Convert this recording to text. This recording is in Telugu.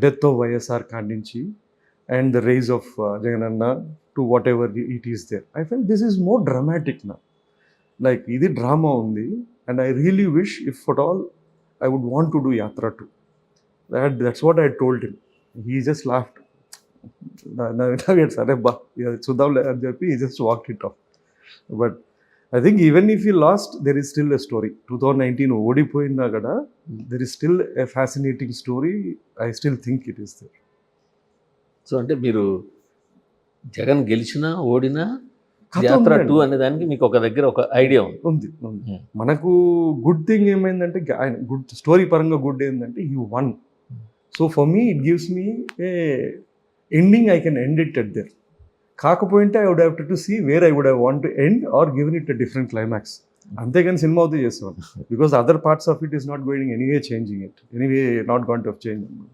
డెత్ ఆఫ్ వైఎస్ఆర్ కాడి నుంచి and the rise of Jagananna to whatever it is there. I feel this is more dramatic నా. లైక్ ఇది డ్రామా ఉంది and I really wish if at all I would want to do Yatra two. That's what I told him. He just laughed. నవ్వాడు, సరే బా చూద్దాంలే అని చెప్పి he just walk it off. But I think even if you lost there is still a story. 2019 ఓడిపోయినా కూడా there is still a fascinating story. I still think it is there. So అంటే మీరు జగన్ గెలిచినా ఓడినా యాత్ర 2 అనే దానికి మీకు ఒక దగ్గర ఒక ఐడియా ఉంది. మనకు గుడ్ థింగ్ ఏమైందంటే ఆయన గుడ్ స్టోరీ పరంగా గుడ్ ఏంటంటే you won. So for me it gives me a ending. I can end it at there. కాకపోయింటే I would have to see where I would have want to end or given it a different climax. అంతేగాని సినిమా అవుతూ చేస్తాం because other parts of it is not going anyway changing it, anyway not going to change.